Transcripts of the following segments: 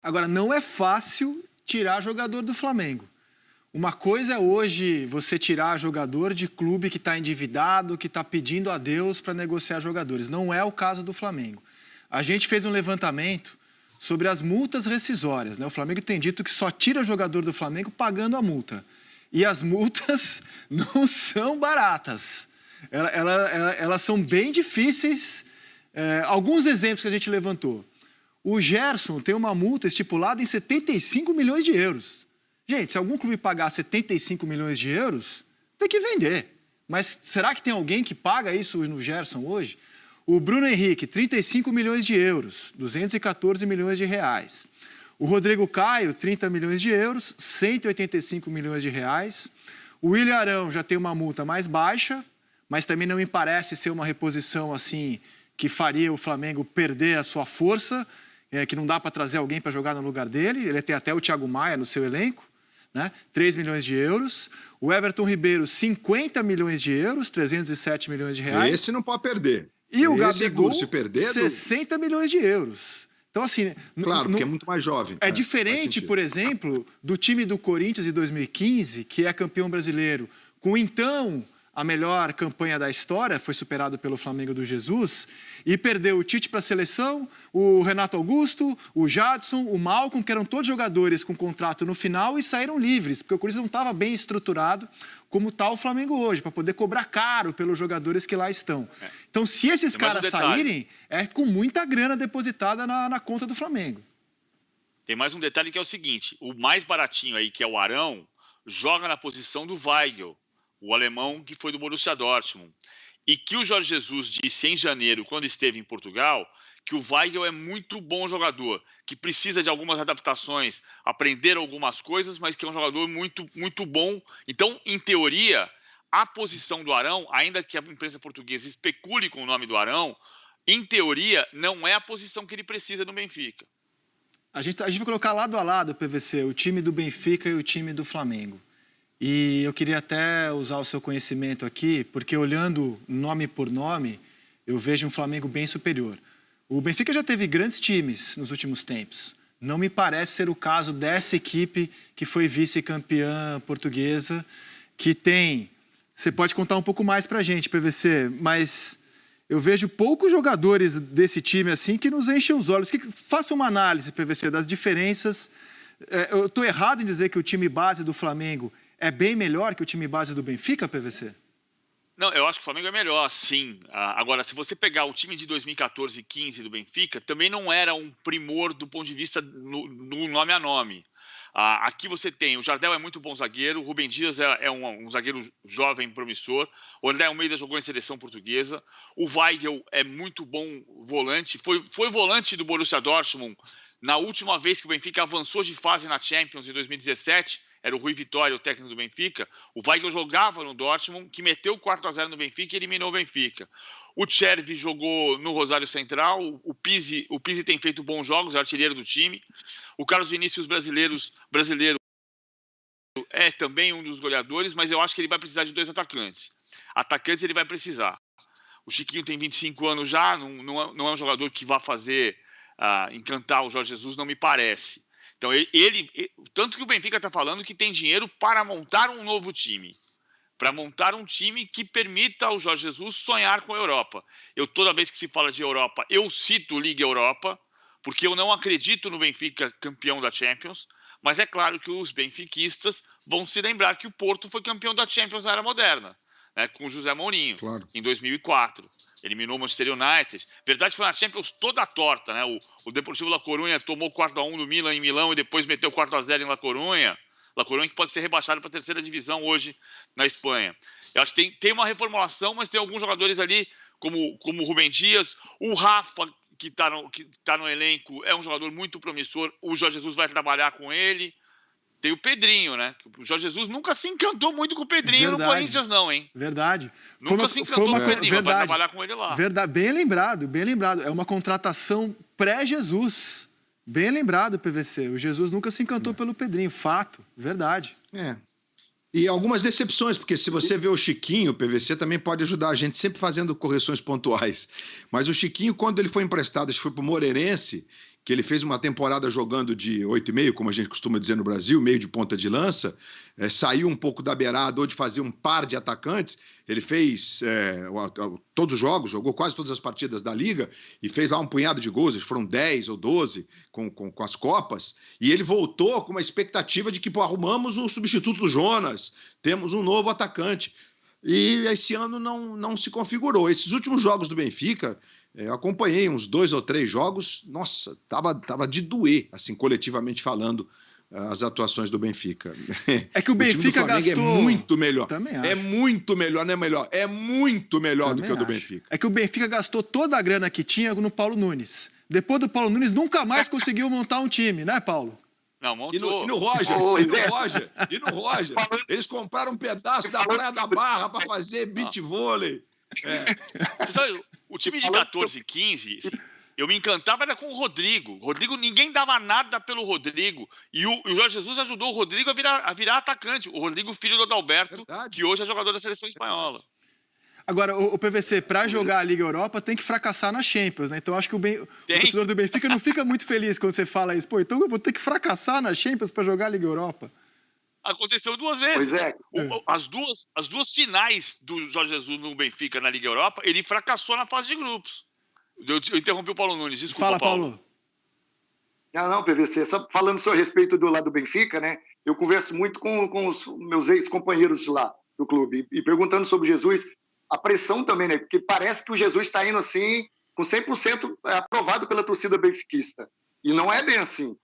Agora, não é fácil tirar jogador do Flamengo. Uma coisa é hoje você tirar jogador de clube que está endividado, que está pedindo a Deus para negociar jogadores. Não é o caso do Flamengo. A gente fez um levantamento sobre as multas rescisórias, né? O Flamengo tem dito que só tira jogador do Flamengo pagando a multa. E as multas não são baratas. Elas são bem difíceis. Alguns exemplos que a gente levantou. O Gerson tem uma multa estipulada em 75 milhões de euros. Gente, se algum clube pagar 75 milhões de euros, tem que vender. Mas será que tem alguém que paga isso no Gerson hoje? O Bruno Henrique, 35 milhões de euros, 214 milhões de reais. O Rodrigo Caio, 30 milhões de euros, 185 milhões de reais. O William Arão já tem uma multa mais baixa, mas também não me parece ser uma reposição assim que faria o Flamengo perder a sua força, que não dá para trazer alguém para jogar no lugar dele. Ele tem até o Thiago Maia no seu elenco, né? 3 milhões de euros. O Everton Ribeiro, 50 milhões de euros, 307 milhões de reais. Esse não pode perder. E o Esse Gabigol, se perder, 60 milhões de euros. Então, assim... Claro, porque é muito mais jovem. É diferente, por exemplo, do time do Corinthians de 2015, que é campeão brasileiro, com então a melhor campanha da história, foi superado pelo Flamengo do Jesus, e perdeu o Tite para a seleção, o Renato Augusto, o Jadson, o Malcom, que eram todos jogadores com contrato no final e saíram livres, porque o Corinthians não estava bem estruturado como está o Flamengo hoje, para poder cobrar caro pelos jogadores que lá estão. Então, se esses caras saírem, é com muita grana depositada na conta do Flamengo. Tem mais um detalhe que é o seguinte, o mais baratinho aí, que é o Arão, joga na posição do Weigl, o alemão que foi do Borussia Dortmund. E que o Jorge Jesus disse em janeiro, quando esteve em Portugal, que o Weigl é muito bom jogador, que precisa de algumas adaptações, aprender algumas coisas, mas que é um jogador muito, muito bom. Então, em teoria, a posição do Arão, ainda que a imprensa portuguesa especule com o nome do Arão, em teoria, não é a posição que ele precisa no Benfica. A gente vai colocar lado a lado, PVC, o time do Benfica e o time do Flamengo. E eu queria até usar o seu conhecimento aqui, porque olhando nome por nome, eu vejo um Flamengo bem superior. O Benfica já teve grandes times nos últimos tempos. Não me parece ser o caso dessa equipe que foi vice-campeã portuguesa, que tem... Você pode contar um pouco mais pra gente, PVC, mas eu vejo poucos jogadores desse time assim que nos enchem os olhos. Faça uma análise, PVC, das diferenças. Eu estou errado em dizer que o time base do Flamengo é bem melhor que o time base do Benfica, PVC? Não, eu acho que o Flamengo é melhor, sim. Agora, se você pegar o time de 2014 e 15 do Benfica, também não era um primor do ponto de vista no nome a nome. Aqui você tem, o Jardel é muito bom zagueiro, o Rubem Dias é um zagueiro jovem, promissor, o André Almeida jogou em seleção portuguesa, o Weigl é muito bom volante, foi volante do Borussia Dortmund na última vez que o Benfica avançou de fase na Champions em 2017, era o Rui Vitória, o técnico do Benfica. O Weigl jogava no Dortmund, que meteu 4-0 no Benfica e eliminou o Benfica. O Chervi jogou no Rosário Central, o Pizzi tem feito bons jogos, é artilheiro do time. O Carlos Vinícius brasileiro é também um dos goleadores, mas eu acho que ele vai precisar de 2 atacantes. Atacantes ele vai precisar. O Chiquinho tem 25 anos já, não é um jogador que vá fazer encantar o Jorge Jesus, não me parece. Então, tanto que o Benfica está falando que tem dinheiro para montar um novo time. Para montar um time que permita ao Jorge Jesus sonhar com a Europa. Toda vez que se fala de Europa, eu cito Liga Europa, porque eu não acredito no Benfica campeão da Champions, mas é claro que os benfiquistas vão se lembrar que o Porto foi campeão da Champions na era moderna, né, com o José Mourinho, claro, em 2004. Eliminou o Manchester United. Verdade, foi uma Champions toda torta, né? O Deportivo La Coruña tomou 4-1 do Milan em Milão e depois meteu 4-0 em La Coruña. La Coruña que pode ser rebaixado para a 3ª divisão hoje na Espanha. Eu acho que tem uma reformulação, mas tem alguns jogadores ali, como o Rubem Dias, o Rafa, que tá no elenco, é um jogador muito promissor. O Jorge Jesus vai trabalhar com ele. Tem o Pedrinho, né? O Jorge Jesus nunca se encantou muito com o Pedrinho. Verdade. No Corinthians, não, hein? Verdade. Nunca se encantou com o Pedrinho, vai trabalhar com ele lá. Verdade. Bem lembrado, bem lembrado. É uma contratação pré-Jesus. Bem lembrado, PVC. O Jesus nunca se encantou pelo Pedrinho. Fato. Verdade. E algumas decepções, porque se você vê o Chiquinho, o PVC também pode ajudar a gente, sempre fazendo correções pontuais. Mas o Chiquinho, quando ele foi emprestado, acho que foi para o Moreirense, que ele fez uma temporada jogando de 8,5, como a gente costuma dizer no Brasil, meio de ponta de lança, saiu um pouco da beirada ou de fazer um par de atacantes. Ele fez todos os jogos, jogou quase todas as partidas da Liga e fez lá um punhado de gols, foram 10 ou 12 com as Copas, e ele voltou com uma expectativa de que arrumamos o substituto do Jonas, temos um novo atacante. E esse ano não se configurou. Esses últimos jogos do Benfica, eu acompanhei uns 2 ou 3 jogos, nossa, tava de doer, assim, coletivamente falando, as atuações do Benfica. É que o Benfica time do Flamengo gastou... é muito melhor. Também acho. É muito melhor, não é melhor. É muito melhor Também do que o do acho. Benfica. É que o Benfica gastou toda a grana que tinha no Paulo Nunes. Depois do Paulo Nunes, nunca mais conseguiu montar um time, né, Paulo? Não, montou. E no Roger, Ô, e no Zé. Roger, e no Roger. Eles compraram um pedaço da Praia da Barra para fazer beach vôlei. Você sabe, o time de 14 e 15, eu me encantava era com o Rodrigo. Rodrigo, ninguém dava nada pelo Rodrigo. E o Jorge Jesus ajudou o Rodrigo a virar atacante. O Rodrigo, filho do Adalberto, Verdade. que hoje é jogador da seleção espanhola. Agora, o PVC, para jogar a Liga Europa, tem que fracassar na Champions, né? Então, acho que o torcedor do Benfica não fica muito feliz quando você fala isso. Pô, então eu vou ter que fracassar na Champions para jogar a Liga Europa. Aconteceu 2 vezes. Pois é. As duas finais do Jorge Jesus no Benfica na Liga Europa, ele fracassou na fase de grupos. Eu interrompi o Paulo Nunes, desculpa, Fala, Paulo. Não, PVC, só falando só a respeito do lado do Benfica, né? Eu converso muito com os meus ex-companheiros lá do clube e perguntando sobre Jesus, a pressão também, né? Porque parece que o Jesus está indo assim, com 100% aprovado pela torcida benfiquista. E não é bem assim.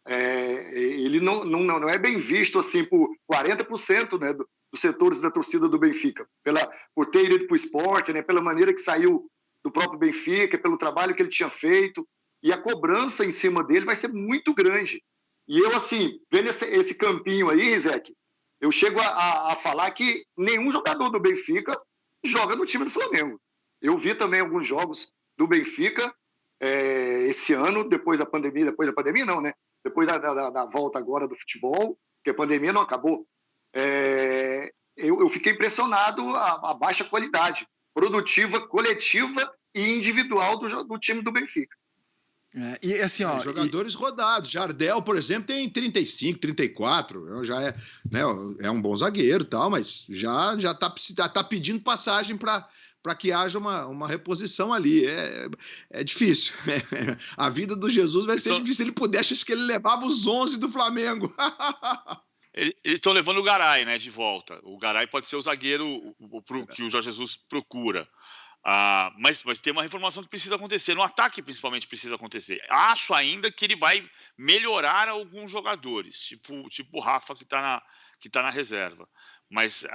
Ele não é bem visto assim por 40%, né, dos setores da torcida do Benfica, por ter ido para o esporte, né, pela maneira que saiu do próprio Benfica, pelo trabalho que ele tinha feito, e a cobrança em cima dele vai ser muito grande. E eu, assim, vendo esse campinho aí, Rizek, eu chego a falar que nenhum jogador do Benfica joga no time do Flamengo. Eu vi também alguns jogos do Benfica esse ano, depois da pandemia não, né? Depois da volta agora do futebol, porque a pandemia não acabou. Eu fiquei impressionado a baixa qualidade produtiva, coletiva e individual do time do Benfica. E assim, ó, jogadores rodados. Jardel, por exemplo, tem 35, 34. Já é um bom zagueiro, tal, mas já tá pedindo passagem para que haja uma reposição ali. É difícil. A vida do Jesus vai ser difícil. Se ele pudesse, acho que ele levava os 11 do Flamengo. Eles estão levando o Garay, né, de volta. O Garay pode ser o zagueiro que o Jorge Jesus procura. Mas tem uma reformulação que precisa acontecer. No ataque, principalmente, precisa acontecer. Acho ainda que ele vai melhorar alguns jogadores, tipo o Rafa, que tá na reserva. Mas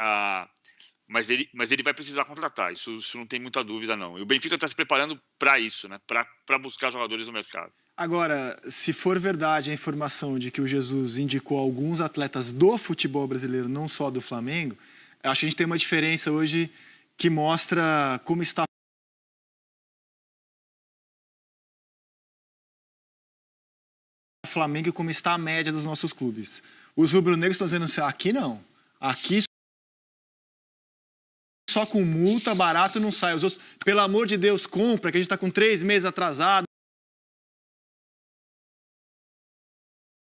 ele vai precisar contratar. Isso não tem muita dúvida, não. E o Benfica está se preparando para isso, né? Para buscar jogadores no mercado. Agora, se for verdade a informação de que o Jesus indicou alguns atletas do futebol brasileiro, não só do Flamengo, acho que a gente tem uma diferença hoje que mostra como está o Flamengo e como está a média dos nossos clubes. Os rubro-negros estão dizendo assim, aqui não. Aqui só com multa, barato não sai. Os outros, pelo amor de Deus, compra, que a gente está com 3 meses atrasado.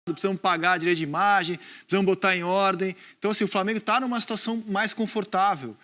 Precisamos pagar direito de imagem, precisamos botar em ordem. Então, assim, o Flamengo está numa situação mais confortável.